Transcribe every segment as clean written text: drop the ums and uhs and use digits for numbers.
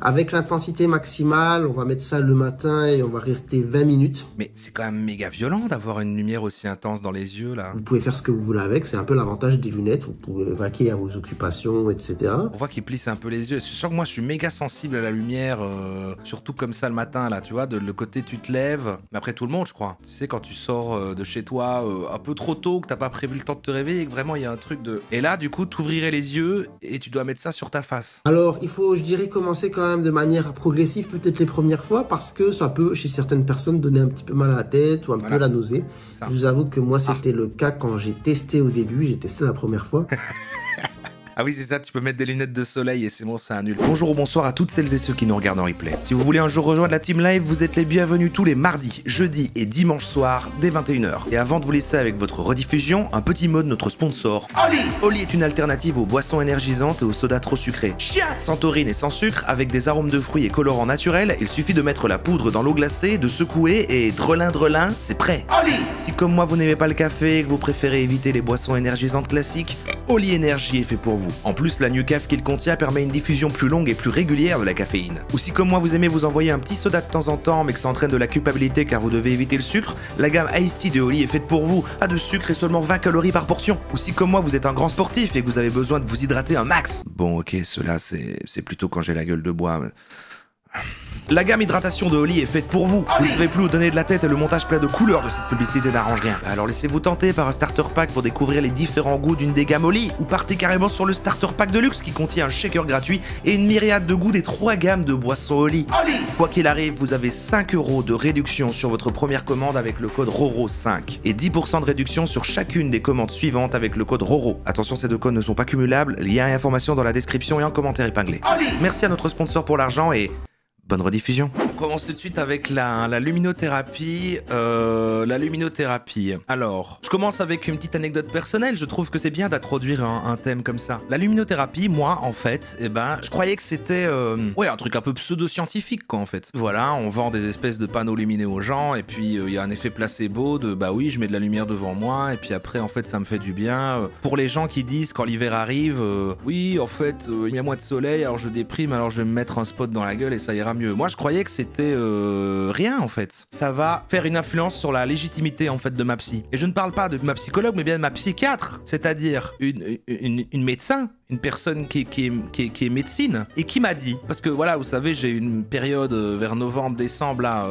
Avec l'intensité maximale, on va mettre ça le matin et on va rester 20 minutes. Mais c'est quand même méga violent d'avoir une lumière aussi intense dans les yeux, là. Vous pouvez faire ce que vous voulez avec, c'est un peu l'avantage des lunettes, vous pouvez vaquer à vos occupations, etc. On voit qu'il plisse un peu les yeux. C'est sûr que moi, je suis méga sensible à la lumière, surtout comme ça le matin, là, tu vois, le côté tu te lèves. Mais après tout le monde, je crois. Tu sais, quand tu sors de chez toi un peu trop tôt, que t'as pas prévu le temps de te réveiller, et que vraiment il y a un truc de... Et là, du coup, t'ouvrirais les yeux et tu dois mettre ça sur ta face. Alors, il faut, je dirais, commencer quand même de manière progressive, peut-être les premières fois, parce que ça peut, chez certaines personnes, donner un petit peu mal à la tête ou un peu la nausée. Ça. Je vous avoue que moi, c'était le cas quand j'ai testé au début, j'ai testé la première fois. Ah oui, c'est ça, tu peux mettre des lunettes de soleil et c'est bon, c'est un nul. Bonjour ou bonsoir à toutes celles et ceux qui nous regardent en replay. Si vous voulez un jour rejoindre la team live, vous êtes les bienvenus tous les mardis, jeudis et dimanches soirs dès 21 h. Et avant de vous laisser avec votre rediffusion, un petit mot de notre sponsor. Oli. Oli est une alternative aux boissons énergisantes et aux sodas trop sucrés. Chien. Sans taurine et sans sucre, avec des arômes de fruits et colorants naturels, il suffit de mettre la poudre dans l'eau glacée, de secouer et drelin, c'est prêt. Oli. Si comme moi vous n'aimez pas le café et que vous préférez éviter les boissons énergisantes classiques, Oli Energy est fait pour vous. En plus, la Nucaf qu'il contient permet une diffusion plus longue et plus régulière de la caféine. Ou si comme moi vous aimez vous envoyer un petit soda de temps en temps mais que ça entraîne de la culpabilité car vous devez éviter le sucre, la gamme Iced Tea de Oli est faite pour vous. Pas de sucre et seulement 20 calories par portion. Ou si comme moi vous êtes un grand sportif et que vous avez besoin de vous hydrater un max. Bon ok, cela c'est plutôt quand j'ai la gueule de bois. Mais... La gamme hydratation de Oli est faite pour vous. Vous ne savez plus où donner de la tête et le montage plein de couleurs de cette publicité n'arrange rien. Alors laissez-vous tenter par un starter pack pour découvrir les différents goûts d'une des gammes Oli. Ou partez carrément sur le starter pack de luxe qui contient un shaker gratuit et une myriade de goûts des 3 gammes de boissons Oli. Quoi qu'il arrive, vous avez 5 € de réduction sur votre première commande avec le code RORO5 et 10% de réduction sur chacune des commandes suivantes avec le code RORO. Attention, ces deux codes ne sont pas cumulables, lien et information dans la description et en commentaire épinglé. Merci à notre sponsor pour l'argent et... bonne rediffusion. On commence tout de suite avec la luminothérapie. Alors, je commence avec une petite anecdote personnelle. Je trouve que c'est bien d'introduire un thème comme ça. La luminothérapie, moi, en fait, je croyais que c'était un truc un peu pseudo-scientifique, quoi, en fait. Voilà, on vend des espèces de panneaux lumineux aux gens, et puis il y a un effet placebo de bah oui, je mets de la lumière devant moi, et puis après, en fait, ça me fait du bien. Pour les gens qui disent quand l'hiver arrive, oui, en fait, il y a moins de soleil, alors je déprime, alors je vais me mettre un spot dans la gueule et ça ira mieux. Moi, je croyais que c'était rien, en fait. Ça va faire une influence sur la légitimité, en fait, de ma psy. Et je ne parle pas de ma psychologue, mais bien de ma psychiatre, c'est-à-dire une médecin, une personne qui est médecine, et qui m'a dit, parce que voilà, vous savez, j'ai une période vers novembre, décembre, là,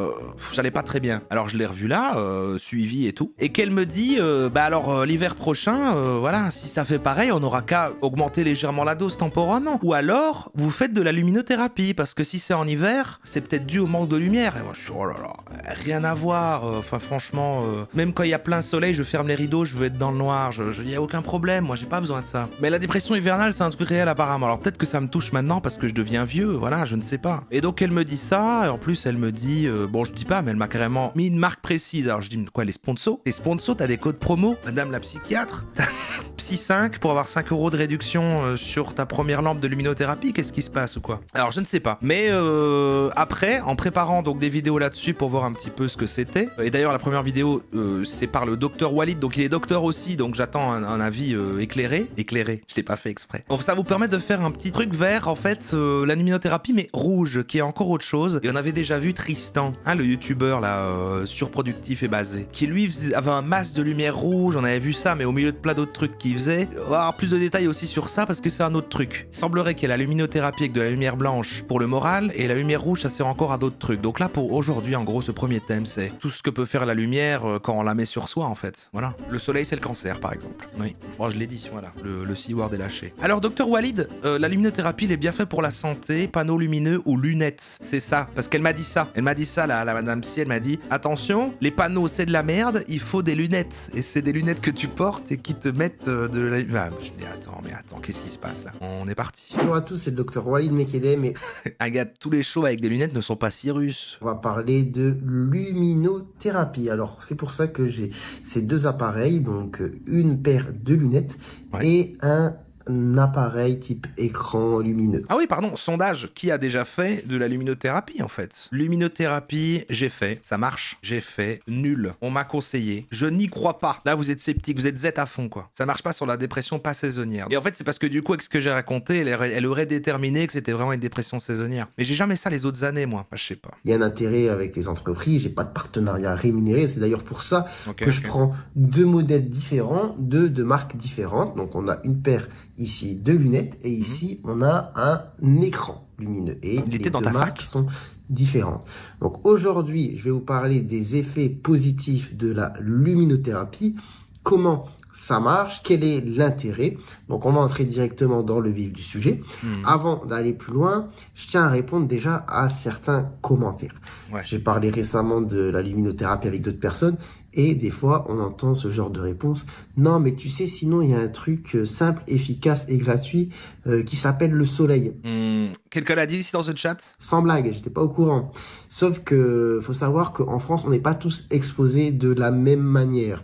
j'allais pas très bien. Alors, je l'ai revue là, suivi et tout, et qu'elle me dit, l'hiver prochain, voilà, si ça fait pareil, on aura qu'à augmenter légèrement la dose temporairement. Ou alors, vous faites de la luminothérapie, parce que si c'est en hiver, c'est peut-être dû au manque de lumière. Et moi, je suis, oh là là, rien à voir. Enfin, franchement, même quand il y a plein soleil, je ferme les rideaux, je veux être dans le noir. Il y a aucun problème, moi, j'ai pas besoin de ça. Mais la dépression hivernale, c'est un truc réel apparemment. Alors peut-être que ça me touche maintenant parce que je deviens vieux, voilà, je ne sais pas. Et donc elle me dit ça, et en plus elle me dit, bon, je dis pas, mais elle m'a carrément mis une marque précise. Alors je dis, quoi, les sponsors? Les sponsors, t'as des codes promo, madame la psychiatre? Psy 5 pour avoir 5 € de réduction sur ta première lampe de luminothérapie, qu'est-ce qui se passe ou quoi? Alors je ne sais pas. Mais après, en préparant donc des vidéos là-dessus pour voir un petit peu ce que c'était, et d'ailleurs la première vidéo c'est par le docteur Walid, donc il est docteur aussi, donc j'attends un avis éclairé, je l'ai pas fait exprès. Bon, ça vous permet de faire un petit truc vert en fait, la luminothérapie mais rouge, qui est encore autre chose. Et on avait déjà vu Tristan, hein, le youtubeur là, surproductif et basé, qui lui avait un masque de lumière rouge, on avait vu ça, mais au milieu de plein d'autres trucs qu'il faisait. On va avoir plus de détails aussi sur ça parce que c'est un autre truc. Il semblerait qu'il y ait la luminothérapie avec de la lumière blanche pour le moral, et la lumière rouge ça sert encore à d'autres trucs. Donc là pour aujourd'hui en gros ce premier thème c'est tout ce que peut faire la lumière quand on la met sur soi en fait. Voilà. Le soleil c'est le cancer par exemple. Oui. Bon je l'ai dit, voilà. Le C-word est lâché. Alors docteur Walid, la luminothérapie elle est bien faite pour la santé, panneaux lumineux ou lunettes. C'est ça. Parce qu'elle m'a dit ça. Elle m'a dit ça la madame Si, elle m'a dit attention, les panneaux c'est de la merde, il faut des lunettes. Et c'est des lunettes que tu portes et qui te mettent de la... Ah, je me dis attends, qu'est-ce qui se passe là? On est parti. Bonjour à tous, c'est le docteur Walid Mekedem et... Agathe, tous les shows avec des lunettes ne sont pas si russes. On va parler de luminothérapie. Alors c'est pour ça que j'ai ces deux appareils, donc une paire de lunettes et un un appareil type écran lumineux. Ah oui, pardon, sondage. Qui a déjà fait de la luminothérapie en fait? Luminothérapie, j'ai fait. Ça marche. J'ai fait. Nul. On m'a conseillé. Je n'y crois pas. Là, vous êtes sceptique. Vous êtes Z à fond, quoi. Ça marche pas sur la dépression pas saisonnière. Et en fait, c'est parce que du coup, avec ce que j'ai raconté, elle aurait déterminé que c'était vraiment une dépression saisonnière. Mais j'ai jamais ça les autres années, moi. Enfin, je sais pas. Il y a un intérêt avec les entreprises. J'ai pas de partenariat rémunéré. C'est d'ailleurs pour ça Okay, que je prends deux modèles différents, de marques différentes. Donc, on a une paire ici de lunettes et ici on a un écran lumineux et il les était dans deux ta marques fac sont différentes. Donc aujourd'hui, je vais vous parler des effets positifs de la luminothérapie, comment ça marche, quel est l'intérêt. Donc on va entrer directement dans le vif du sujet. Avant d'aller plus loin, je tiens à répondre déjà à certains commentaires. Ouais. J'ai parlé récemment de la luminothérapie avec d'autres personnes et des fois on entend ce genre de réponse. Non mais tu sais, sinon il y a un truc simple, efficace et gratuit qui s'appelle le soleil. Quelqu'un l'a dit ici dans ce chat? Sans blague, j'étais pas au courant. Sauf que faut savoir qu'en France, on n'est pas tous exposés de la même manière.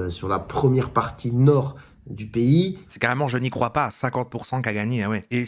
Sur la première partie nord du pays. C'est carrément, je n'y crois pas, 50% qui a gagné, ah ouais. Et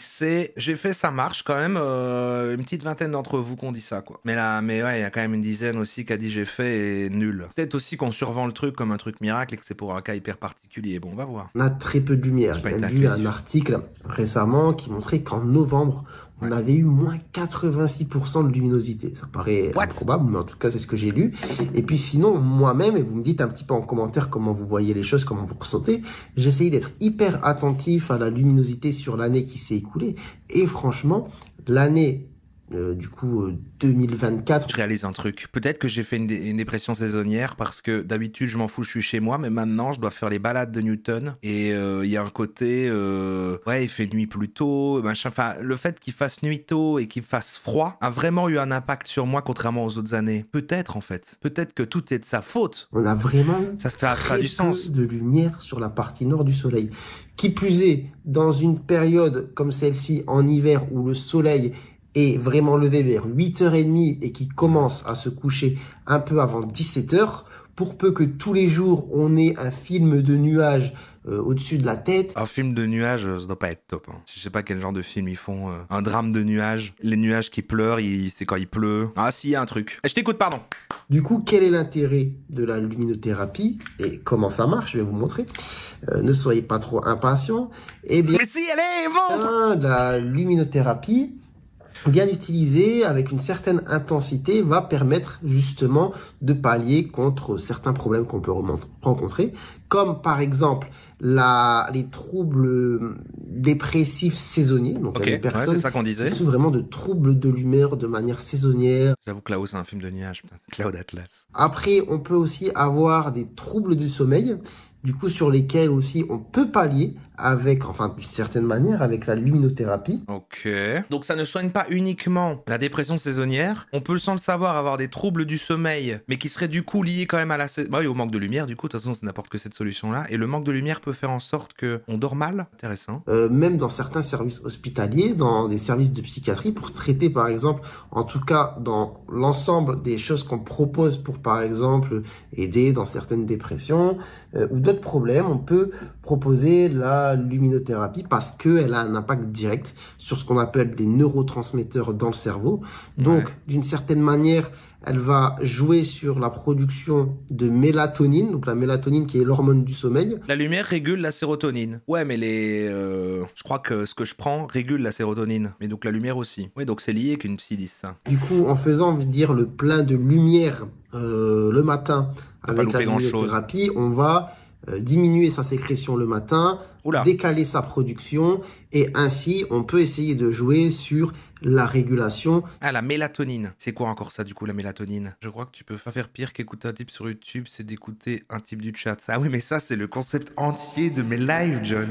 j'ai fait, ça marche quand même, une petite vingtaine d'entre vous qui ont dit ça, quoi. Mais ouais, il y a quand même une dizaine aussi qui a dit j'ai fait et nul. Peut-être aussi qu'on survend le truc comme un truc miracle et que c'est pour un cas hyper particulier. Bon, on va voir. On a très peu de lumière. J'ai vu un article récemment qui montrait qu'en novembre, on avait eu moins 86% de luminosité. Ça paraît improbable, mais en tout cas, c'est ce que j'ai lu. Et puis sinon, moi-même, et vous me dites un petit peu en commentaire comment vous voyez les choses, comment vous ressentez, j'ai essayé d'être hyper attentif à la luminosité sur l'année qui s'est écoulée. Et franchement, l'année... 2024. Je réalise un truc. Peut-être que j'ai fait une dépression saisonnière parce que d'habitude, je m'en fous, je suis chez moi, mais maintenant, je dois faire les balades de Newton. Et il y a un côté, ouais, il fait nuit plus tôt, machin. Enfin, le fait qu'il fasse nuit tôt et qu'il fasse froid a vraiment eu un impact sur moi, contrairement aux autres années. Peut-être, en fait. Peut-être que tout est de sa faute. On a vraiment ça fait du sens. De lumière sur la partie nord du soleil. Qui plus est, dans une période comme celle-ci, en hiver, où le soleil est vraiment levé vers 8h30 et qui commence à se coucher un peu avant 17h, pour peu que tous les jours on ait un film de nuages au-dessus de la tête. Un film de nuages, ça doit pas être top. Hein. Je sais pas quel genre de film ils font. Un drame de nuages. Les nuages qui pleurent, c'est quand il pleut. Ah si, il y a un truc. Je t'écoute, pardon. Du coup, quel est l'intérêt de la luminothérapie et comment ça marche? Je vais vous montrer. Ne soyez pas trop impatients. Eh bien, mais si, allez, montre. La luminothérapie, bien utilisée avec une certaine intensité, va permettre justement de pallier contre certains problèmes qu'on peut rencontrer, comme par exemple les troubles dépressifs saisonniers. Donc il y a des personnes c'est ça qu'on disait. qui souffrent vraiment de troubles de l'humeur de manière saisonnière. J'avoue que là-haut c'est un film de nuages, putain, c'est Cloud Atlas. Après, on peut aussi avoir des troubles du sommeil, du coup sur lesquels aussi on peut pallier avec, enfin d'une certaine manière, avec la luminothérapie. Ok. Donc ça ne soigne pas uniquement la dépression saisonnière. On peut sans le savoir avoir des troubles du sommeil, mais qui seraient du coup liés quand même à oui, au manque de lumière. Du coup, de toute façon, ça n'apporte que cette solution-là. Et le manque de lumière peut faire en sorte qu'on dort mal. Intéressant. Même dans certains services hospitaliers, dans des services de psychiatrie, pour traiter par exemple, en tout cas dans l'ensemble des choses qu'on propose pour par exemple aider dans certaines dépressions ou d'autres problèmes, on peut proposer la luminothérapie parce qu'elle a un impact direct sur ce qu'on appelle des neurotransmetteurs dans le cerveau. Donc, d'une certaine manière, elle va jouer sur la production de mélatonine, donc la mélatonine qui est l'hormone du sommeil. La lumière régule la sérotonine. Ouais, mais je crois que ce que je prends régule la sérotonine, mais donc la lumière aussi. Oui, donc c'est lié qu'une psy dise ça. Du coup, en faisant dire le plein de lumière le matin avec la luminothérapie, on va diminuer sa sécrétion le matin, décaler sa production, et ainsi on peut essayer de jouer sur la régulation. Ah, la mélatonine. C'est quoi encore ça du coup, la mélatonine? Je crois que tu peux pas faire pire qu'écouter un type sur YouTube, c'est d'écouter un type du chat. Ah oui, mais ça c'est le concept entier de mes lives, John.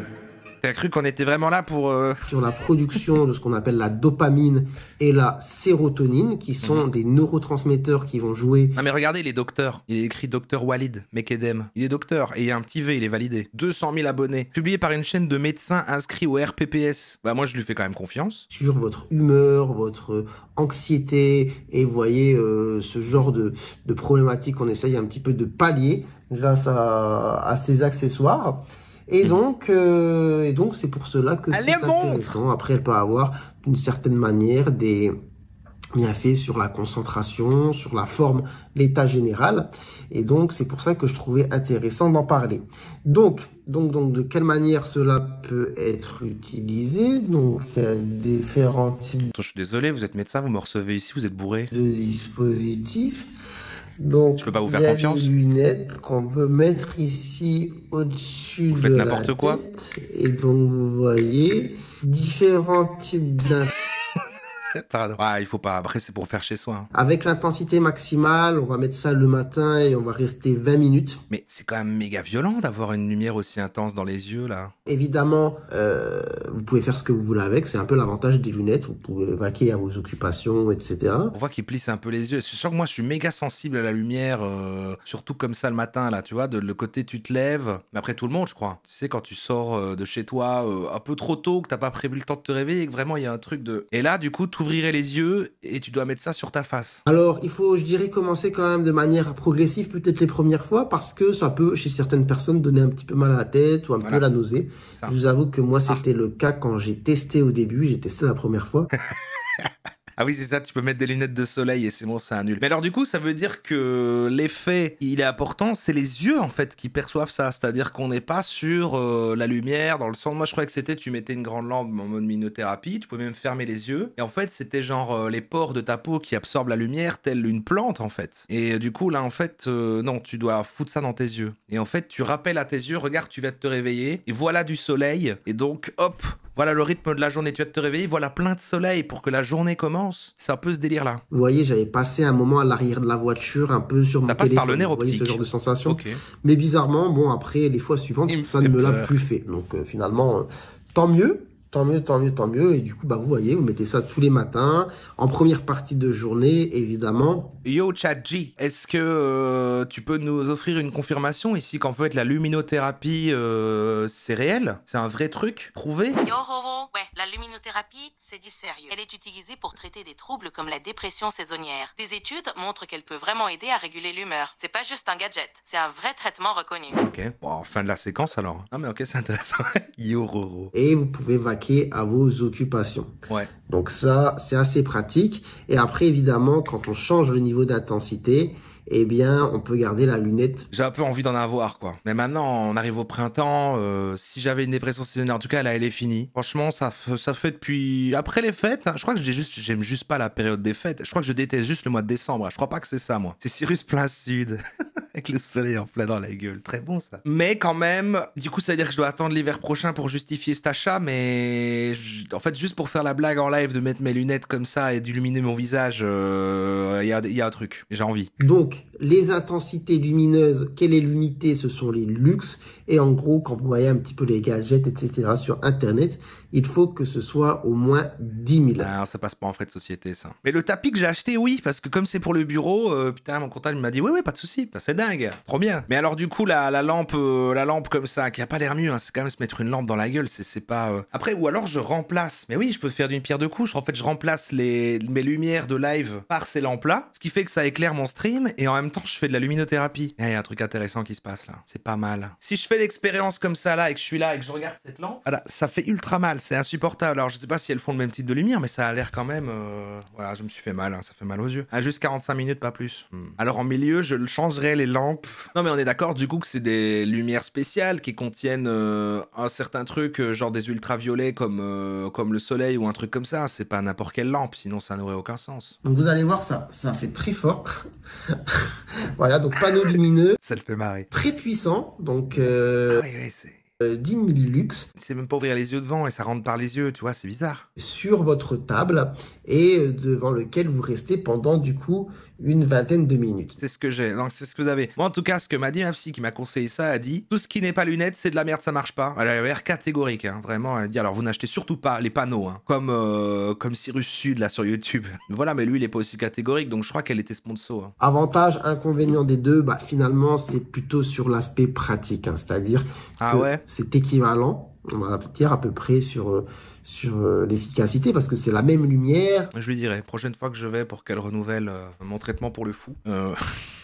T'as cru qu'on était vraiment là pour... Sur la production de ce qu'on appelle la dopamine et la sérotonine, qui sont des neurotransmetteurs qui vont jouer... Non mais regardez, les docteurs. Il est écrit Docteur Walid Mekedem. Il est docteur et il y a un petit V, il est validé. 200 000 abonnés. Publié par une chaîne de médecins inscrits au RPPS. Bah moi je lui fais quand même confiance. Sur votre humeur, votre anxiété, et vous voyez ce genre de problématiques qu'on essaye un petit peu de pallier grâce à ces accessoires. Et donc c'est pour cela que c'est Allez, montre! intéressant. Après, elle peut avoir d'une certaine manière des bienfaits sur la concentration, sur la forme, l'état général. Et donc, c'est pour ça que je trouvais intéressant d'en parler. Donc, de quelle manière cela peut être utilisé? Donc, il y a différents types Je suis désolé, vous êtes médecin, vous me recevez ici, vous êtes bourré. de dispositifs. Donc, Je peux pas vous il faire y a confiance. des lunettes qu'on peut mettre ici au-dessus Vous de faites la n'importe quoi. tête. Et donc, vous voyez différents types d'impacts. Pardon. Ah, il faut pas. Après, c'est pour faire chez soi. Hein. Avec l'intensité maximale, on va mettre ça le matin et on va rester 20 minutes. Mais c'est quand même méga violent d'avoir une lumière aussi intense dans les yeux, là. Évidemment, vous pouvez faire ce que vous voulez avec. C'est un peu l'avantage des lunettes. Vous pouvez vaquer à vos occupations, etc. On voit qu'il plisse un peu les yeux. C'est sûr que moi, je suis méga sensible à la lumière, surtout comme ça le matin, là, tu vois, de le côté tu te lèves. Mais après, tout le monde, je crois. Tu sais, quand tu sors de chez toi un peu trop tôt, que t'as pas prévu le temps de te réveiller et que vraiment, il y a un truc de... Et là, du coup, t'ouvrirais les yeux et tu dois mettre ça sur ta face. Alors, il faut, je dirais, commencer quand même de manière progressive, peut-être les premières fois, parce que ça peut, chez certaines personnes, donner un petit peu mal à la tête ou un peu la nausée. Ça. Je vous avoue que moi, c'était le cas quand j'ai testé au début. J'ai testé la première fois. Ah oui, c'est ça, tu peux mettre des lunettes de soleil et c'est bon, ça annule. Mais alors du coup, ça veut dire que l'effet, il est important, c'est les yeux en fait qui perçoivent ça. C'est-à-dire qu'on n'est pas sur la lumière, dans le sens... Moi, je croyais que c'était, tu mettais une grande lampe en mode luminothérapie, tu pouvais même fermer les yeux. Et en fait, c'était genre les pores de ta peau qui absorbent la lumière, telle une plante en fait. Et du coup, là, en fait, non, tu dois foutre ça dans tes yeux. Et en fait, tu rappelles à tes yeux, regarde, tu vas te réveiller, et voilà du soleil. Et donc, hop, voilà le rythme de la journée, tu vas te réveiller, voilà plein de soleil pour que la journée commence. C'est un peu ce délire-là. Vous voyez, j'avais passé un moment à l'arrière de la voiture, un peu sur mon téléphone. Ça passe par le nerf Vous voyez optique. ce genre de sensation. Ok. Mais bizarrement, bon, après, les fois suivantes, ça ne me l'a plus fait. Donc, finalement, tant mieux. Tant mieux. Et du coup, bah, vous voyez, vous mettez ça tous les matins, en première partie de journée, évidemment. Yo, ChatG, est-ce que tu peux nous offrir une confirmation ici qu'en fait la luminothérapie, c'est réel? C'est un vrai truc prouvé? Yo, Roro, ouais, la luminothérapie, c'est du sérieux. Elle est utilisée pour traiter des troubles comme la dépression saisonnière. Des études montrent qu'elle peut vraiment aider à réguler l'humeur. C'est pas juste un gadget, c'est un vrai traitement reconnu. Ok, bon, fin de la séquence alors. Ah mais ok, c'est intéressant. Yo, Roro. Et vous pouvez vaquer à vos occupations. Ouais. Donc ça, c'est assez pratique. Et après, évidemment, quand on change le niveau d'intensité, eh bien, on peut garder la lunette. J'ai un peu envie d'en avoir, quoi. Mais maintenant, on arrive au printemps. Si j'avais une dépression saisonnière, en tout cas, là, elle est finie. Franchement, ça fait depuis... Après les fêtes, hein, je crois que j'aime juste pas la période des fêtes. Je crois que je déteste juste le mois de décembre. Je crois pas que c'est ça, moi. C'est Cyrus plein sud. Avec le soleil en plein dans la gueule. Très bon, ça. Mais quand même, du coup, ça veut dire que je dois attendre l'hiver prochain pour justifier cet achat. Mais en fait, juste pour faire la blague en live de mettre mes lunettes comme ça et d'illuminer mon visage, y a un truc. J'ai envie. Donc, les intensités lumineuses, quelle est l'unité? Ce sont les lux. Et en gros, quand vous voyez un petit peu les gadgets, etc. sur Internet, il faut que ce soit au moins 10 000. Ah, ça passe pas en frais de société, ça. Mais le tapis que j'ai acheté, oui, parce que comme c'est pour le bureau, putain, mon comptable m'a dit, oui, pas de souci, c'est dingue, trop bien. Mais alors du coup, la lampe comme ça, qui a pas l'air mieux, hein, c'est quand même se mettre une lampe dans la gueule, c'est pas... Après, ou alors je remplace, mais oui, je peux faire d'une pierre deux coups, en fait, je remplace mes lumières de live par ces lampes-là, ce qui fait que ça éclaire mon stream, et en même temps, je fais de la luminothérapie. Il y a un truc intéressant qui se passe là, c'est pas mal. Si je fais l'expérience comme ça là, et que je suis là, et que je regarde cette lampe, voilà, ça fait ultra mal, c'est insupportable. Alors je sais pas si elles font le même type de lumière, mais ça a l'air quand même... Voilà, je me suis fait mal, hein, ça fait mal aux yeux. Ah, juste 45 minutes, pas plus. Alors en milieu, je changerai les lampes. Non mais on est d'accord du coup que c'est des lumières spéciales qui contiennent un certain truc, genre des ultraviolets comme le soleil ou un truc comme ça. C'est pas n'importe quelle lampe, sinon ça n'aurait aucun sens. Donc vous allez voir, ça fait très fort. Voilà, donc panneau lumineux. Ça le fait marrer. Très puissant, donc Ah oui, c'est... 10 000 lux. C'est même pas ouvrir les yeux devant et ça rentre par les yeux, tu vois, c'est bizarre. Sur votre table et devant lequel vous restez pendant du coup une vingtaine de minutes. C'est ce que j'ai, donc c'est ce que vous avez. Moi en tout cas, ce que m'a dit ma psy qui m'a conseillé ça, a dit tout ce qui n'est pas lunettes, c'est de la merde, ça marche pas. Elle a l'air catégorique, hein, vraiment. Elle a dit alors vous n'achetez surtout pas les panneaux, hein, comme Cyrus Sud là sur YouTube. Voilà, mais lui il est pas aussi catégorique, donc je crois qu'elle était sponsor. Hein. Avantage, inconvénient des deux, bah finalement c'est plutôt sur l'aspect pratique, hein, c'est-à-dire que c'est équivalent. On va dire à peu près sur l'efficacité parce que c'est la même lumière. Je lui dirai, prochaine fois que je vais pour qu'elle renouvelle mon traitement pour le fou.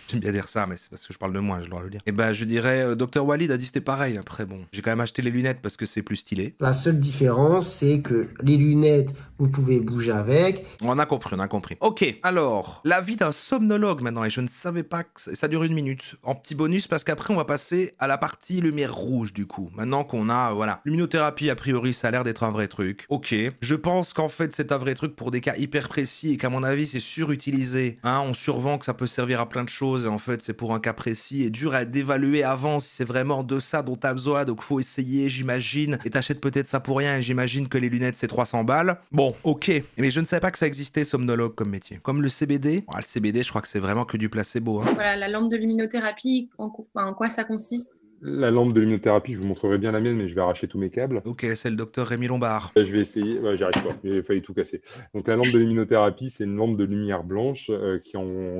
J'aime bien dire ça, mais c'est parce que je parle de moi, je dois le dire. Et ben, je dirais, Dr Walid a dit c'était pareil. Après, bon, j'ai quand même acheté les lunettes parce que c'est plus stylé. La seule différence, c'est que les lunettes, vous pouvez bouger avec. On a compris, on a compris. Ok, alors, la vie d'un somnologue maintenant, et je ne savais pas que ça dure 1 minute. En petit bonus, parce qu'après, on va passer à la partie lumière rouge, du coup. Maintenant qu'on a, voilà, luminothérapie, a priori, ça a l'air d'être un vrai truc. Ok, je pense qu'en fait, c'est un vrai truc pour des cas hyper précis, et qu'à mon avis, c'est surutilisé. Hein, on survend que ça peut servir à plein de choses, et en fait, c'est pour un cas précis, et dur à d'évaluer avant si c'est vraiment de ça dont t'as besoin, donc faut essayer, j'imagine, et t'achètes peut-être ça pour rien, et j'imagine que les lunettes, c'est 300 balles. Bon, ok, mais je ne savais pas que ça existait, somnologue, comme métier. Comme le CBD, le CBD, je crois que c'est vraiment que du placebo. Hein. Voilà, la lampe de luminothérapie, en quoi ça consiste? La lampe de luminothérapie, je vous montrerai bien la mienne, mais je vais arracher tous mes câbles. Ok, c'est le docteur Rémi Lombard. Je vais essayer, ouais, j'y arrive pas, il a failli tout casser. Donc la lampe de luminothérapie, c'est une lampe de lumière blanche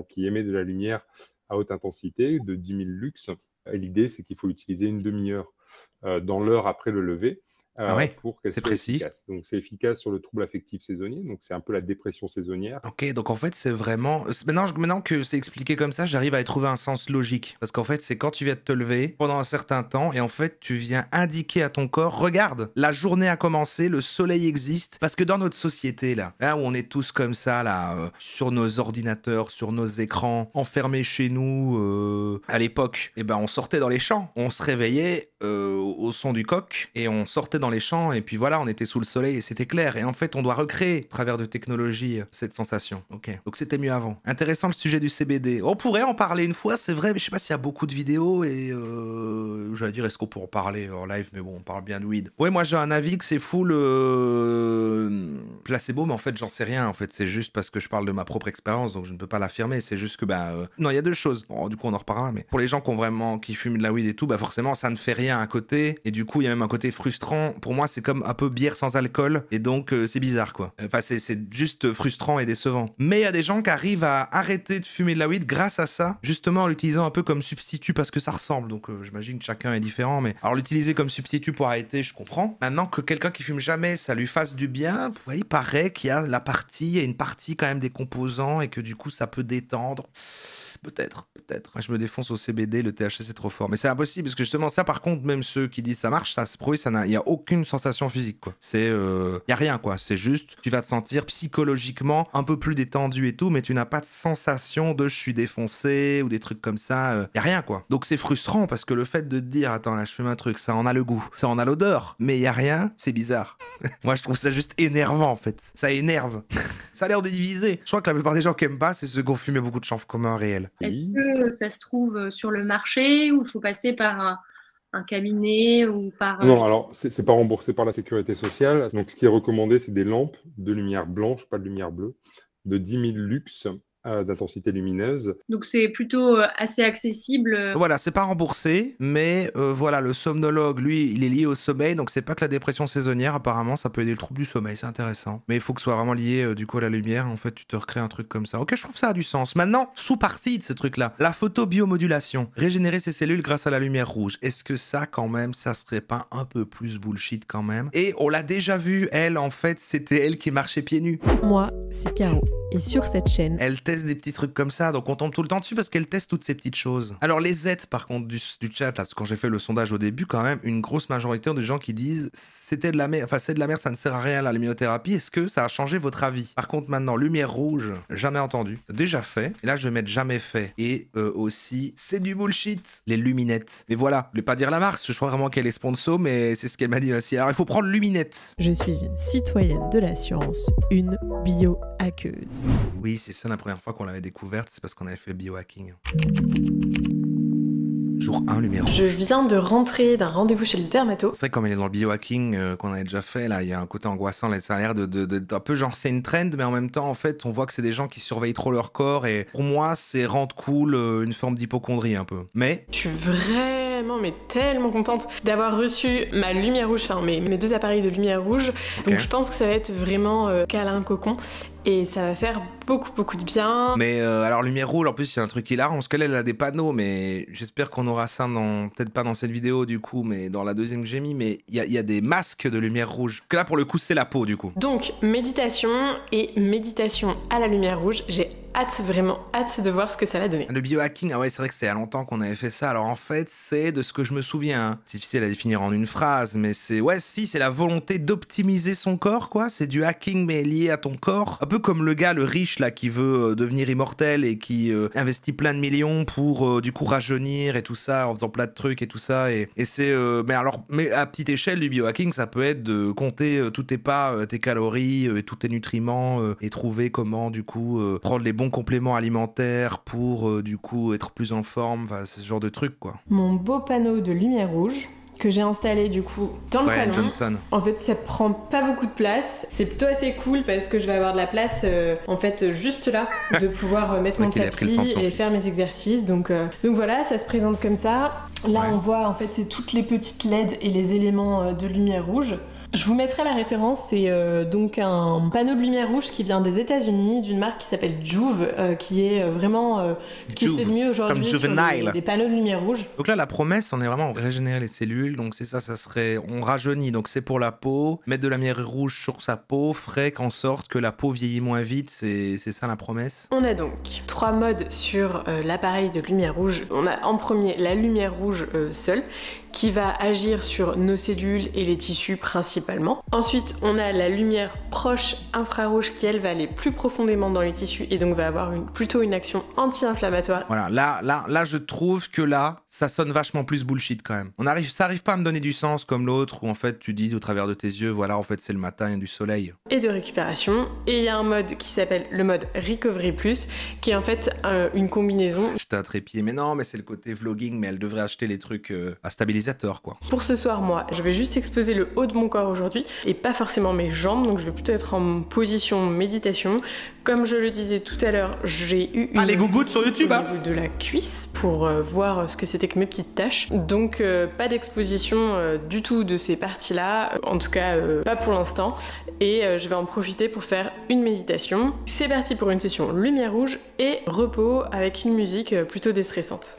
qui émet de la lumière à haute intensité de 10 000 lux. Et l'idée, c'est qu'il faut l'utiliser une demi-heure dans l'heure après le lever. Pour qu'elle soit efficace. Donc c'est efficace sur le trouble affectif saisonnier, donc c'est un peu la dépression saisonnière. Ok, donc en fait c'est vraiment... Maintenant que c'est expliqué comme ça, j'arrive à y trouver un sens logique. Parce qu'en fait c'est quand tu viens de te lever pendant un certain temps et en fait tu viens indiquer à ton corps, regarde, la journée a commencé, le soleil existe. Parce que dans notre société là où on est tous comme ça là, sur nos ordinateurs, sur nos écrans, enfermés chez nous, à l'époque, et ben on sortait dans les champs, on se réveillait au son du coq et on sortait dans les champs et puis voilà, on était sous le soleil et c'était clair. Et en fait, on doit recréer, à travers de technologies, cette sensation. Ok, donc c'était mieux avant. Intéressant le sujet du CBD. On pourrait en parler une fois, c'est vrai, mais je sais pas s'il y a beaucoup de vidéos et j'allais dire, est-ce qu'on peut en parler en live, mais bon, on parle bien de weed. Ouais, moi j'ai un avis que c'est full placebo, mais en fait, j'en sais rien. En fait, c'est juste parce que je parle de ma propre expérience, donc je ne peux pas l'affirmer. C'est juste que, non, il y a deux choses. Bon, du coup, on en reparlera, mais pour les gens qui fument de la weed et tout, forcément, ça ne fait rien à côté. Et du coup, il y a même un côté frustrant. Pour moi, c'est comme un peu bière sans alcool, et donc c'est bizarre, quoi. Enfin, c'est juste frustrant et décevant. Mais il y a des gens qui arrivent à arrêter de fumer de la weed grâce à ça, justement en l'utilisant un peu comme substitut parce que ça ressemble. Donc j'imagine que chacun est différent, mais alors l'utiliser comme substitut pour arrêter, je comprends. Maintenant que quelqu'un qui fume jamais, ça lui fasse du bien, vous voyez, il paraît qu'il y a une partie quand même des composants et que du coup ça peut détendre. Peut-être. Moi, je me défonce au CBD, le THC c'est trop fort. Mais c'est impossible parce que justement, ça par contre, même ceux qui disent ça marche, ça c'est prouvé, il n'y a aucune sensation physique, quoi. Il n'y a rien, quoi. C'est juste, tu vas te sentir psychologiquement un peu plus détendu et tout, mais tu n'as pas de sensation de je suis défoncé ou des trucs comme ça. Il n'y a rien, quoi. Donc c'est frustrant parce que le fait de te dire, attends, là je fume un truc, ça en a le goût, ça en a l'odeur, mais il n'y a rien, c'est bizarre. Moi je trouve ça juste énervant en fait. Ça énerve. Ça a l'air de diviser. Je crois que la plupart des gens qui aiment pas, c'est ceux qui ont fumé beaucoup de chanvre commun réel. Est-ce que ça se trouve sur le marché ou il faut passer par un cabinet ou par... Non, alors c'est pas remboursé par la sécurité sociale. Donc ce qui est recommandé, c'est des lampes de lumière blanche, pas de lumière bleue, de 10 000 lux d'intensité lumineuse. Donc c'est plutôt assez accessible. Voilà, c'est pas remboursé, mais voilà, le somnologue, lui, il est lié au sommeil, donc c'est pas que la dépression saisonnière, apparemment, ça peut aider le trouble du sommeil, c'est intéressant. Mais il faut que ce soit vraiment lié, du coup, à la lumière, en fait, tu te recrées un truc comme ça. Ok, je trouve ça a du sens. Maintenant, sous-partie de ce truc-là, la photobiomodulation, régénérer ses cellules grâce à la lumière rouge. Est-ce que ça, quand même, ça serait pas un peu plus bullshit, quand même? Et on l'a déjà vu, elle, en fait, c'était elle qui marchait pieds nus. Moi, c'est Caro. Et sur cette chaîne, elle teste des petits trucs comme ça, donc on tombe tout le temps dessus parce qu'elle teste toutes ces petites choses. Alors les Z par contre du chat, là, parce que quand j'ai fait le sondage au début, quand même, une grosse majorité de gens qui disent c'était de la merde, enfin c'est de la merde, ça ne sert à rien la luminothérapie, est-ce que ça a changé votre avis? Par contre maintenant, lumière rouge, jamais entendu, déjà fait, et là je vais mettre jamais fait, et aussi, c'est du bullshit, les luminettes. Mais voilà, je vais pas dire la marque, je crois vraiment qu'elle est sponsor, mais c'est ce qu'elle m'a dit aussi. Alors il faut prendre luminettes. Je suis une citoyenne de la science, une biohackeuse. Oui, c'est ça la première fois qu'on l'avait découverte, c'est parce qu'on avait fait le biohacking. Jour 1, lumière rouge. Je viens de rentrer d'un rendez-vous chez le dermato. C'est vrai que comme il est dans le biohacking qu'on avait déjà fait, là, il y a un côté angoissant, là, ça a l'air un peu genre c'est une trend, mais en même temps, en fait, on voit que c'est des gens qui surveillent trop leur corps, et pour moi, c'est rendre cool une forme d'hypocondrie un peu. Mais... Je suis vraiment, mais tellement contente d'avoir reçu ma lumière rouge, enfin mes deux appareils de lumière rouge. Okay. Donc je pense que ça va être vraiment câlin cocon. et ça va faire beaucoup de bien. Mais alors lumière rouge, en plus il y a un truc hilarant, parce qu'elle a des panneaux, mais j'espère qu'on aura ça peut-être pas dans cette vidéo du coup, mais dans la deuxième que j'ai mis, mais il y a des masques de lumière rouge. Que là pour le coup c'est la peau du coup. Donc méditation et méditation à la lumière rouge, j'ai vraiment hâte de voir ce que ça va donner. Le biohacking, ah ouais, c'est vrai que c'est il y a longtemps qu'on avait fait ça. Alors en fait, c'est de ce que je me souviens. Hein. C'est difficile à définir en une phrase, mais c'est c'est la volonté d'optimiser son corps, quoi. C'est du hacking mais lié à ton corps. Un peu comme le gars, le riche là, qui veut devenir immortel et qui investit plein de millions pour du coup rajeunir et tout ça, en faisant plein de trucs et tout ça. Et c'est, mais à petite échelle, du biohacking, ça peut être de compter tous tes pas, tes calories et tous tes nutriments et trouver comment du coup prendre les bons compléments alimentaires pour du coup être plus en forme, enfin c'est ce genre de truc quoi. Mon beau panneau de lumière rouge que j'ai installé du coup dans le salon. Johnson. En fait ça prend pas beaucoup de place, c'est plutôt assez cool parce que je vais avoir de la place en fait juste là de pouvoir mettre mon tapis et faire mes exercices, donc voilà, ça se présente comme ça. Là on voit en fait c'est toutes les petites LED et les éléments de lumière rouge. Je vous mettrai la référence, c'est donc un panneau de lumière rouge qui vient des États-Unis, d'une marque qui s'appelle Joovv, qui est vraiment ce qui se fait de mieux aujourd'hui sur les panneaux de lumière rouge. Donc là, la promesse, on est vraiment régénérer les cellules, donc c'est ça serait, on rajeunit, donc c'est pour la peau, mettre de la lumière rouge sur sa peau, ferait qu'en sorte que la peau vieillit moins vite, c'est ça la promesse. On a donc 3 modes sur l'appareil de lumière rouge. On a en premier la lumière rouge seule, qui va agir sur nos cellules et les tissus principalement. Ensuite, on a la lumière proche infrarouge qui, elle, va aller plus profondément dans les tissus et donc va avoir plutôt une action anti-inflammatoire. Voilà, là, je trouve que là, ça sonne vachement plus bullshit quand même. Ça arrive pas à me donner du sens comme l'autre où en fait tu dis au travers de tes yeux, voilà, en fait c'est le matin, il y a du soleil. Et de récupération. Et il y a un mode qui s'appelle le mode Recovery Plus, qui est en fait une combinaison. J'étais à trépied, mais non, mais c'est le côté vlogging, mais elle devrait acheter les trucs à stabiliser. Quoi. Pour ce soir, moi, je vais juste exposer le haut de mon corps aujourd'hui et pas forcément mes jambes, donc je vais plutôt être en position méditation. Comme je le disais tout à l'heure, j'ai eu une les gougouttes sur YouTube au niveau de la cuisse pour voir ce que c'était que mes petites taches. Donc pas d'exposition du tout de ces parties-là, en tout cas pas pour l'instant. Et je vais en profiter pour faire une méditation. C'est parti pour une session lumière rouge et repos avec une musique plutôt déstressante.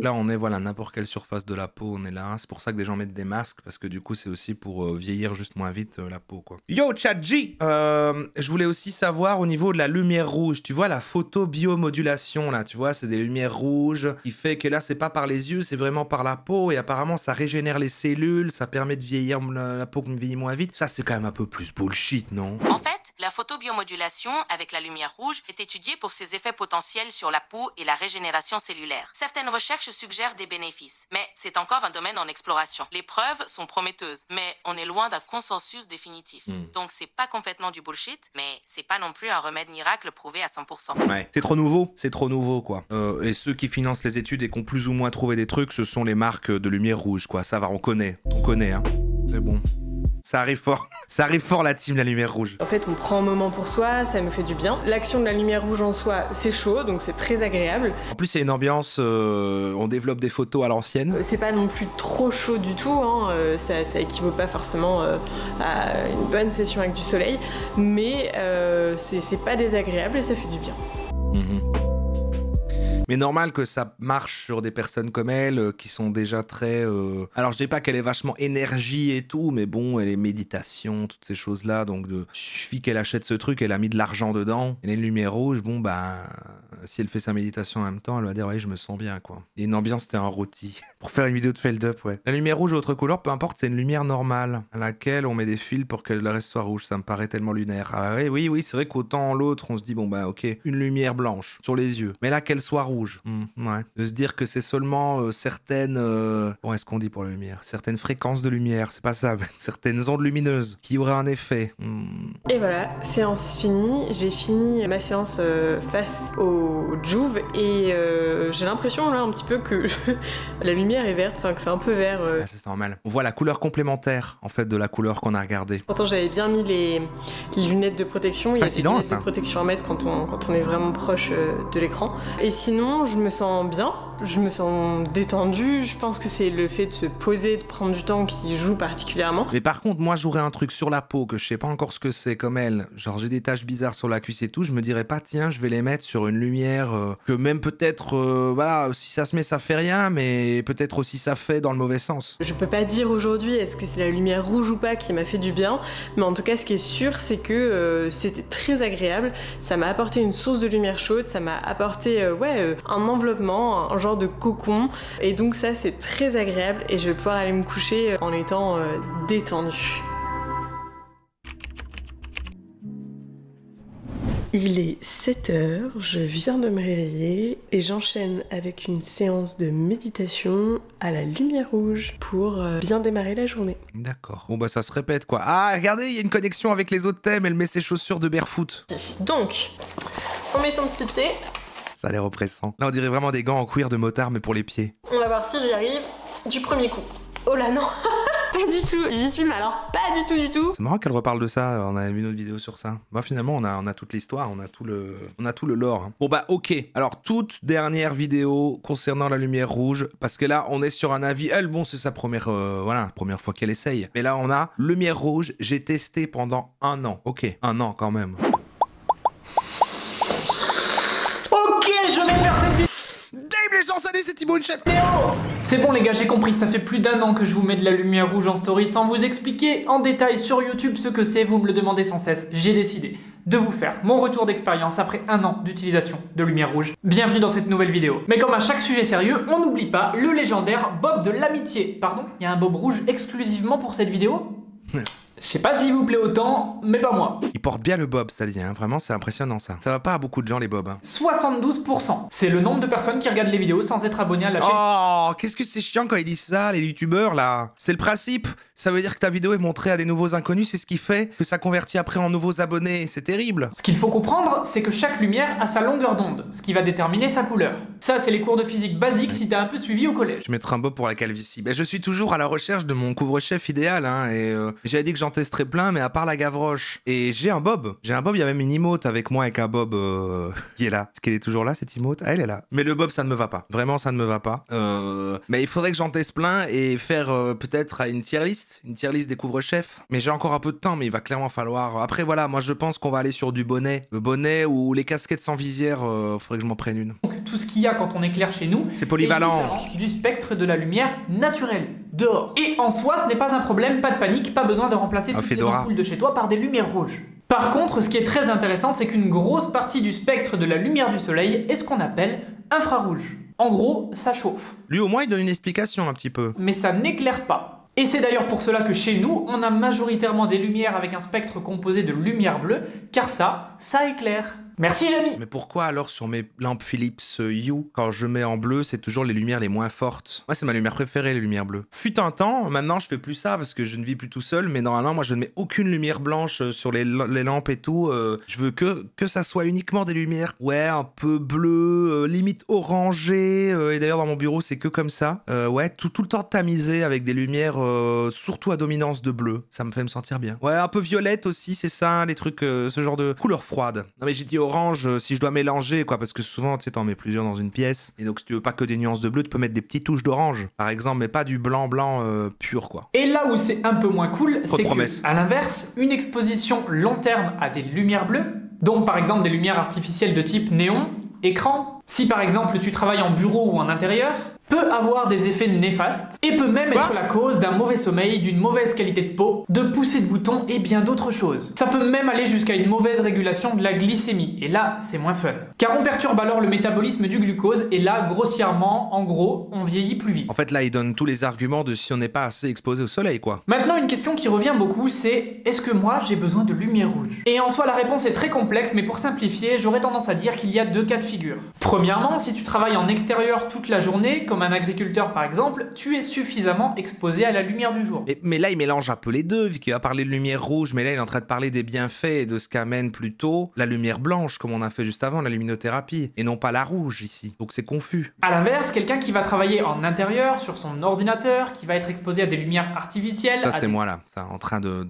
Là, on est, voilà, n'importe quelle surface de la peau, on est là. C'est pour ça que des gens mettent des masques, parce que du coup, c'est aussi pour vieillir juste moins vite la peau, quoi. Yo, ChatG, je voulais aussi savoir au niveau de la lumière rouge. Tu vois, la photobiomodulation, là, tu vois, c'est des lumières rouges qui fait que là, c'est pas par les yeux, c'est vraiment par la peau. Et apparemment, ça régénère les cellules, ça permet de vieillir la peau qui vieillit moins vite. Ça, c'est quand même un peu plus bullshit, non? En fait, la photobiomodulation avec la lumière rouge est étudiée pour ses effets potentiels sur la peau et la régénération cellulaire. Certaines recherches suggèrent des bénéfices, mais c'est encore un domaine en exploration. Les preuves sont prometteuses, mais on est loin d'un consensus définitif. Donc c'est pas complètement du bullshit, mais c'est pas non plus un remède miracle prouvé à 100%. Ouais, c'est trop nouveau, quoi. Et ceux qui financent les études et qui ont plus ou moins trouvé des trucs, ce sont les marques de lumière rouge, quoi. Ça va, on connaît, hein. C'est bon. Ça arrive fort la team, la lumière rouge. En fait, on prend un moment pour soi, ça nous fait du bien. L'action de la lumière rouge en soi, c'est chaud, donc c'est très agréable. En plus, il y a une ambiance, on développe des photos à l'ancienne. C'est pas non plus trop chaud du tout, hein. Ça équivaut pas forcément à une bonne session avec du soleil, mais c'est pas désagréable et ça fait du bien. Mais normal que ça marche sur des personnes comme elle, qui sont déjà très... Alors, je dis pas qu'elle est vachement énergie et tout, mais bon, elle est méditation, toutes ces choses-là. Donc, il suffit qu'elle achète ce truc, elle a mis de l'argent dedans. Elle a une lumière rouge, bon, bah... Si elle fait sa méditation en même temps, elle va dire, ouais, je me sens bien, quoi. Et une ambiance, c'était un rôti. Pour faire une vidéo de feld-up, ouais. La lumière rouge ou autre couleur, peu importe, c'est une lumière normale, à laquelle on met des fils pour que le reste soit rouge. Ça me paraît tellement lunaire. Ah oui, c'est vrai qu'autant l'autre, on se dit, bon, bah, ok, une lumière blanche sur les yeux. Mais là, qu'elle soit rouge. Ouais. De se dire que c'est seulement certaines... Bon, est-ce qu'on dit pour la lumière? Certaines fréquences de lumière, c'est pas ça. Certaines ondes lumineuses qui auraient un effet. Et voilà, séance finie. J'ai fini ma séance face au Joovv et j'ai l'impression là un petit peu que la lumière est verte, enfin que c'est un peu vert. Ah, c'est normal. On voit la couleur complémentaire en fait de la couleur qu'on a regardée. Pourtant j'avais bien mis les lunettes de protection. C'est fascinant, il y a des lunettes ça. de protection à mettre quand on est vraiment proche de l'écran. Et sinon je me sens bien. je me sens détendue, je pense que c'est le fait de se poser, de prendre du temps qui joue particulièrement. Mais par contre, moi j'aurais un truc sur la peau que je sais pas encore ce que c'est comme elle, genre j'ai des taches bizarres sur la cuisse et tout, je me dirais pas tiens je vais les mettre sur une lumière que même peut-être, voilà, si ça se met ça fait rien, mais peut-être aussi ça fait dans le mauvais sens. Je peux pas dire aujourd'hui est-ce que c'est la lumière rouge ou pas qui m'a fait du bien, mais en tout cas ce qui est sûr c'est que c'était très agréable, ça m'a apporté une source de lumière chaude, ça m'a apporté un enveloppement, un genre de cocon, et donc ça c'est très agréable et je vais pouvoir aller me coucher en étant détendue. Il est 7h, je viens de me réveiller et j'enchaîne avec une séance de méditation à la lumière rouge pour bien démarrer la journée. D'accord. Bon bah ça se répète quoi. Ah regardez, il y a une connexion avec les autres thèmes, elle met ses chaussures de barefoot. Donc, on met son petit pied. Ça a l'air oppressant. Là on dirait vraiment des gants en cuir de motard mais pour les pieds. On va voir si j'y arrive du premier coup. Oh là non. Pas du tout, j'y suis, mais alors pas du tout. C'est marrant qu'elle reparle de ça, on a vu une autre vidéo sur ça. Bah finalement on a toute l'histoire, on a tout le lore. Hein. Bon bah ok, alors toute dernière vidéo concernant la lumière rouge, parce que là on est sur un avis, elle bon c'est sa première fois qu'elle essaye. Mais là on a lumière rouge, j'ai testé pendant 1 an, ok, 1 an quand même. Ok, je vais faire cette vidéo. Dave les gens, salut, c'est Thibaut Inchep. C'est bon les gars, j'ai compris, ça fait plus d'1 an que je vous mets de la lumière rouge en story sans vous expliquer en détail sur YouTube ce que c'est, vous me le demandez sans cesse. J'ai décidé de vous faire mon retour d'expérience après 1 an d'utilisation de lumière rouge. Bienvenue dans cette nouvelle vidéo. Mais comme à chaque sujet sérieux, on n'oublie pas le légendaire Bob de l'amitié. Pardon, il y a un Bob rouge exclusivement pour cette vidéo? Je sais pas s'il vous plaît autant, mais pas moi. Il porte bien le bob, c'est-à-dire, hein, vraiment c'est impressionnant ça. Ça va pas à beaucoup de gens les bobs. Hein. 72%. C'est le nombre de personnes qui regardent les vidéos sans être abonnées à la chaîne. Oh, qu'est-ce que c'est chiant quand ils disent ça, les youtubeurs là. C'est le principe. Ça veut dire que ta vidéo est montrée à des nouveaux inconnus, c'est ce qui fait que ça convertit après en nouveaux abonnés. C'est terrible. Ce qu'il faut comprendre, c'est que chaque lumière a sa longueur d'onde, ce qui va déterminer sa couleur. Ça, c'est les cours de physique basiques si t'as un peu suivi au collège. Je mettrai un bob pour la calvitie. Ben, je suis toujours à la recherche de mon couvre-chef idéal, hein, et j'avais dit que j'en testerais plein, mais à part la Gavroche. Et j'ai un bob. J'ai un bob, il y a même une emote avec moi avec un bob qui est là. Est-ce qu'elle est toujours là, cette emote? Ah, elle est là. Mais le bob, ça ne me va pas. Vraiment, ça ne me va pas. Mais il faudrait que j'en teste plein et faire peut-être une tier list des couvre-chefs. Mais j'ai encore un peu de temps, mais il va clairement falloir... Après, voilà, moi je pense qu'on va aller sur du bonnet. Le bonnet ou les casquettes sans visière, faudrait que je m'en prenne une. Donc tout ce qu'il y a quand on éclaire chez nous, c'est polyvalent. Du spectre de la lumière naturelle, dehors. Et en soi, ce n'est pas un problème, pas de panique, pas besoin de remplacer toutes les ampoules de chez toi par des lumières rouges. Par contre, ce qui est très intéressant, c'est qu'une grosse partie du spectre de la lumière du soleil est ce qu'on appelle infrarouge. En gros, ça chauffe. Lui au moins il donne une explication un petit peu. Mais ça n'éclaire pas. Et c'est d'ailleurs pour cela que chez nous, on a majoritairement des lumières avec un spectre composé de lumière bleue, car ça éclaire. Merci Jamie. Mais pourquoi alors sur mes lampes Philips Hue, quand je mets en bleu, c'est toujours les lumières les moins fortes? Moi c'est ma lumière préférée, les lumières bleues. Fut un temps, maintenant je fais plus ça parce que je ne vis plus tout seul, mais normalement moi je ne mets aucune lumière blanche sur les lampes et tout. Je veux que ça soit uniquement des lumières, ouais, un peu bleu, limite orangé, et d'ailleurs dans mon bureau c'est que comme ça. Ouais, tout le temps tamisé avec des lumières surtout à dominance de bleu, ça me fait me sentir bien. Ouais, un peu violette aussi, c'est ça, les trucs, ce genre de couleur froide. Non mais j'ai dit orange si je dois mélanger quoi, parce que souvent tu sais t'en mets plusieurs dans une pièce et donc si tu veux pas que des nuances de bleu tu peux mettre des petites touches d'orange par exemple, mais pas du blanc pur quoi. Et là où c'est un peu moins cool, c'est que à l'inverse, une exposition long terme à des lumières bleues, donc par exemple des lumières artificielles de type néon, écran, si par exemple tu travailles en bureau ou en intérieur, peut avoir des effets néfastes et peut même être la cause d'un mauvais sommeil, d'une mauvaise qualité de peau, de poussées de boutons et bien d'autres choses. Ça peut même aller jusqu'à une mauvaise régulation de la glycémie, et là, c'est moins fun. Car on perturbe alors le métabolisme du glucose, et là, grossièrement, en gros, on vieillit plus vite. En fait, là, il donne tous les arguments de si on n'est pas assez exposé au soleil, quoi. Maintenant, une question qui revient beaucoup, c'est est-ce que moi, j'ai besoin de lumière rouge? Et en soi, la réponse est très complexe, mais pour simplifier, j'aurais tendance à dire qu'il y a 2 cas de figure. Premièrement, si tu travailles en extérieur toute la journée, comme un agriculteur par exemple, tu es suffisamment exposé à la lumière du jour. Mais là il mélange un peu les deux, vu qu'il va parler de lumière rouge, mais là il est en train de parler des bienfaits et de ce qu'amène plutôt la lumière blanche, comme on a fait juste avant, la luminothérapie, et non pas la rouge ici, donc c'est confus. A l'inverse, quelqu'un qui va travailler en intérieur, sur son ordinateur, qui va être exposé à des lumières artificielles... Ça c'est moi là, ça, en train de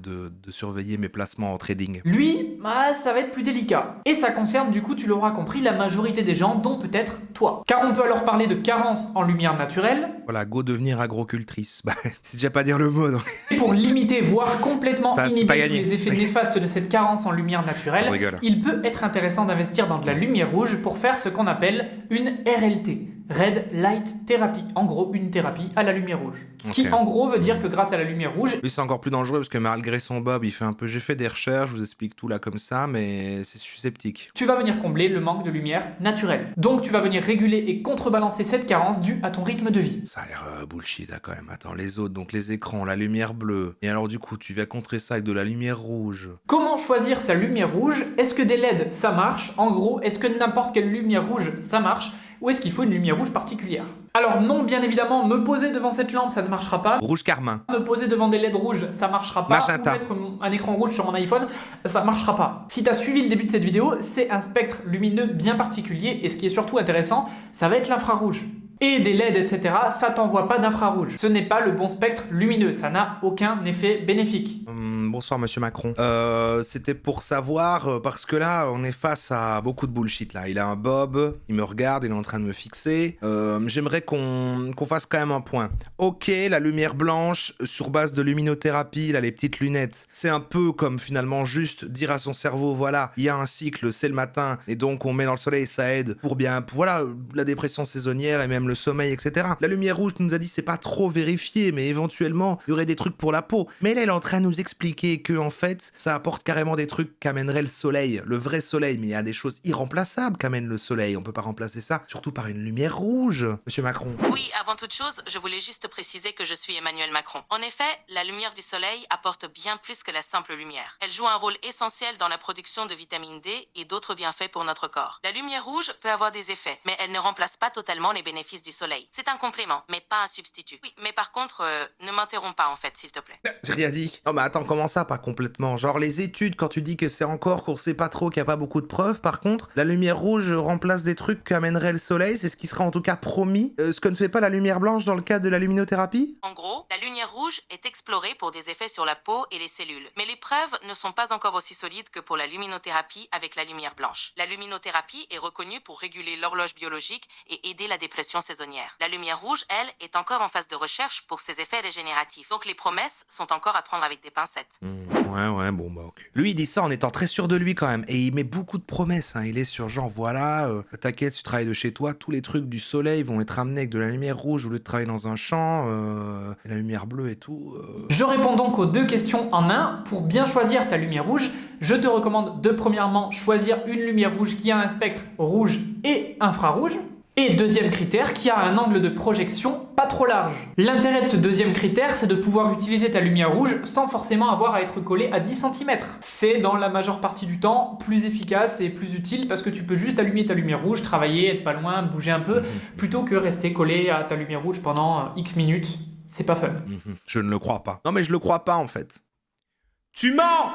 surveiller mes placements en trading. Lui, ça va être plus délicat. Et ça concerne du coup, tu l'auras compris, la majorité des gens dont non peut-être toi. Car on peut alors parler de carence en lumière naturelle. Voilà, go devenir agrocultrice. Bah, c'est déjà pas dire le mot, donc. Et pour limiter, voire complètement inhiber les effets néfastes de cette carence en lumière naturelle, il peut être intéressant d'investir dans de la lumière rouge pour faire ce qu'on appelle une RLT. Red Light Therapy, en gros une thérapie à la lumière rouge. Ce qui en gros veut dire que grâce à la lumière rouge... Lui c'est encore plus dangereux parce que malgré son bob, il fait un peu... J'ai fait des recherches, je vous explique tout là comme ça, mais je suis sceptique. Tu vas venir combler le manque de lumière naturelle. Donc tu vas venir réguler et contrebalancer cette carence due à ton rythme de vie. Ça a l'air bullshit là quand même. Attends, les autres, donc les écrans, la lumière bleue. Et alors du coup, tu vas contrer ça avec de la lumière rouge. Comment choisir sa lumière rouge? Est-ce que des LED ça marche? En gros, est-ce que n'importe quelle lumière rouge ça marche? Ou est-ce qu'il faut une lumière rouge particulière? Alors non, bien évidemment, me poser devant cette lampe, ça ne marchera pas. Rouge carmin. Me poser devant des LED rouges, ça marchera pas. Magenta. Ou mettre un écran rouge sur mon iPhone, ça marchera pas. Si tu as suivi le début de cette vidéo, c'est un spectre lumineux bien particulier, et ce qui est surtout intéressant, ça va être l'infrarouge. Et des LED, etc., ça t'envoie pas d'infrarouge. Ce n'est pas le bon spectre lumineux, ça n'a aucun effet bénéfique. Bonsoir Monsieur Macron. C'était pour savoir, parce que là, on est face à beaucoup de bullshit là. Il a un bob, il me regarde, il est en train de me fixer. J'aimerais qu'on fasse quand même un point. Ok, la lumière blanche, sur base de luminothérapie, là, les petites lunettes, c'est un peu comme finalement juste dire à son cerveau, voilà, il y a un cycle, c'est le matin, et donc on met dans le soleil, ça aide pour voilà, la dépression saisonnière et même le sommeil, etc. La lumière rouge, tu nous as dit, c'est pas trop vérifié, mais éventuellement, il y aurait des trucs pour la peau. Mais là, elle est en train de nous expliquer que, en fait, ça apporte carrément des trucs qu'amènerait le soleil, le vrai soleil, mais il y a des choses irremplaçables qu'amène le soleil. On peut pas remplacer ça, surtout par une lumière rouge, Monsieur Macron. Oui, avant toute chose, je voulais juste préciser que je suis Emmanuel Macron. En effet, la lumière du soleil apporte bien plus que la simple lumière. Elle joue un rôle essentiel dans la production de vitamine D et d'autres bienfaits pour notre corps. La lumière rouge peut avoir des effets, mais elle ne remplace pas totalement les bénéfices du soleil. C'est un complément, mais pas un substitut. Oui, mais par contre, ne m'interromps pas en fait, s'il te plaît. J'ai rien dit. Non mais attends, comment ça, pas complètement? Genre les études, quand tu dis que c'est encore qu'on sait pas trop, qu'il n'y a pas beaucoup de preuves, par contre, la lumière rouge remplace des trucs qu'amènerait le soleil, c'est ce qui sera en tout cas promis, ce que ne fait pas la lumière blanche dans le cadre de la luminothérapie? En gros, la lumière rouge est explorée pour des effets sur la peau et les cellules, mais les preuves ne sont pas encore aussi solides que pour la luminothérapie avec la lumière blanche. La luminothérapie est reconnue pour réguler l'horloge biologique et aider la dépression saisonnière. La lumière rouge, elle, est encore en phase de recherche pour ses effets régénératifs. Donc les promesses sont encore à prendre avec des pincettes. Ouais, bon bah ok. Lui il dit ça en étant très sûr de lui quand même, et il met beaucoup de promesses, hein. Il est sur genre voilà, t'inquiète, tu travailles de chez toi, tous les trucs du soleil vont être amenés avec de la lumière rouge au lieu de travailler dans un champ, la lumière bleue et tout. Je réponds donc aux deux questions en un. Pour bien choisir ta lumière rouge, je te recommande de premièrement choisir une lumière rouge qui a un spectre rouge et infrarouge. Et deuxième critère, qui a un angle de projection pas trop large. L'intérêt de ce deuxième critère, c'est de pouvoir utiliser ta lumière rouge sans forcément avoir à être collé à 10 cm. C'est dans la majeure partie du temps plus efficace et plus utile parce que tu peux juste allumer ta lumière rouge, travailler, être pas loin, bouger un peu, plutôt que rester collé à ta lumière rouge pendant X minutes. C'est pas fun. Je ne le crois pas. Non mais je le crois pas en fait. Tu mens!